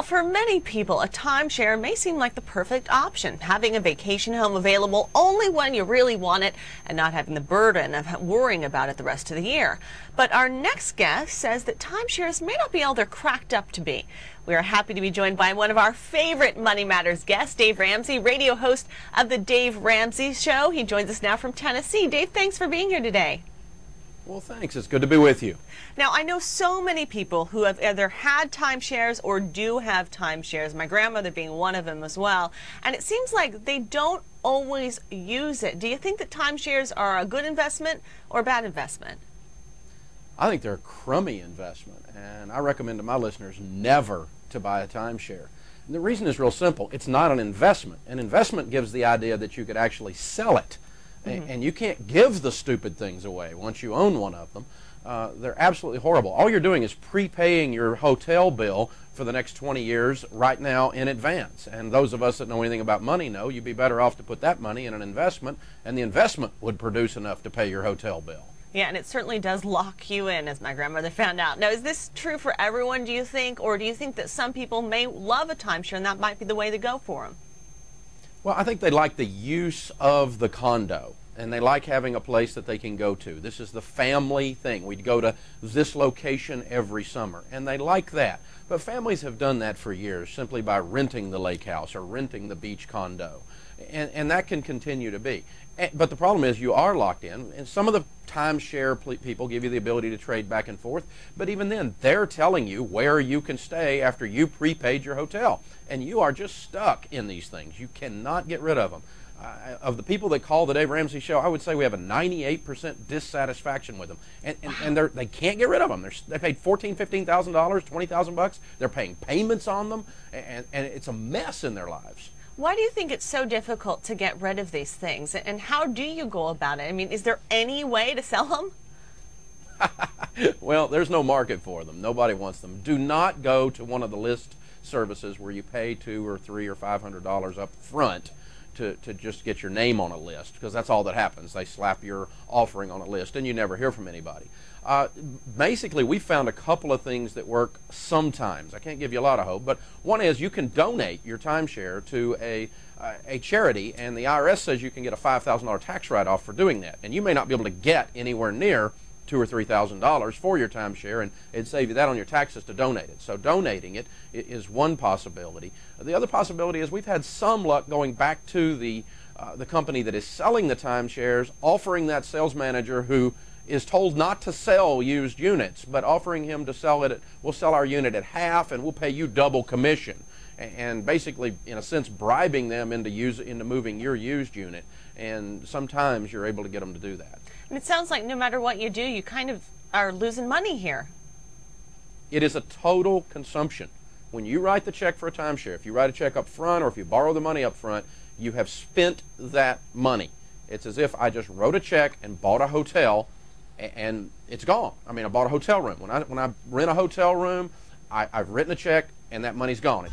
For many people, a timeshare may seem like the perfect option, having a vacation home available only when you really want it and not having the burden of worrying about it the rest of the year. But our next guest says that timeshares may not be all they're cracked up to be. We are happy to be joined by one of our favorite Money Matters guests, Dave Ramsey, radio host of the Dave Ramsey Show. He joins us now from Tennessee. Dave, thanks for being here today. Well, thanks. It's good to be with you. Now, I know so many people who have either had timeshares or do have timeshares, my grandmother being one of them as well, and it seems like they don't always use it. Do you think that timeshares are a good investment or a bad investment? I think they're a crummy investment, and I recommend to my listeners never to buy a timeshare. And the reason is real simple. It's not an investment. An investment gives the idea that you could actually sell it. And you can't give the stupid things away once you own one of them. They're absolutely horrible. All you're doing is prepaying your hotel bill for the next 20 years right now in advance. And those of us that know anything about money know you'd be better off to put that money in an investment, and the investment would produce enough to pay your hotel bill. Yeah, and it certainly does lock you in, as my grandmother found out. Now, is this true for everyone, do you think, or do you think that some people may love a timeshare and that might be the way to go for them? Well, I think they like the use of the condo, and they like having a place that they can go to. This is the family thing. We'd go to this location every summer, and they like that. But families have done that for years simply by renting the lake house or renting the beach condo, and that can continue to be. But the problem is you are locked in, and some of the timeshare people give you the ability to trade back and forth, but even then they're telling you where you can stay after you prepaid your hotel, and you are just stuck in these things. You cannot get rid of them. Of the people that call the Dave Ramsey Show, I would say we have a 98% dissatisfaction with them, and they can't get rid of them. They paid $14,000, $15,000, $20,000. They're paying payments on them, and it's a mess in their lives. Why do you think it's so difficult to get rid of these things, and how do you go about it? I mean, is there any way to sell them? Well, there's no market for them. Nobody wants them. Do not go to one of the list services where you pay $200 or $300 or $500 up front to just get your name on a list, because that's all that happens. They slap your offering on a list and you never hear from anybody. Basically, we found a couple of things that work sometimes. I can't give you a lot of hope, but one is you can donate your timeshare to a charity, and the IRS says you can get a $5,000 tax write-off for doing that. And you may not be able to get anywhere near $2,000 or $3,000 for your timeshare, and it'd save you that on your taxes to donate it. So donating it is one possibility. The other possibility is we've had some luck going back to the company that is selling the timeshares, offering that sales manager who is told not to sell used units, but offering him to sell it we'll sell our unit at half and we'll pay you double commission, and basically in a sense bribing them into moving your used unit. And sometimes you're able to get them to do that. And it sounds like no matter what you do, you kind of are losing money here. It is a total consumption. When you write the check for a timeshare, if you write a check up front or if you borrow the money up front, you have spent that money. It's as if I just wrote a check and bought a hotel, and it's gone. I mean, I bought a hotel room. When I rent a hotel room, I've written a check and that money's gone.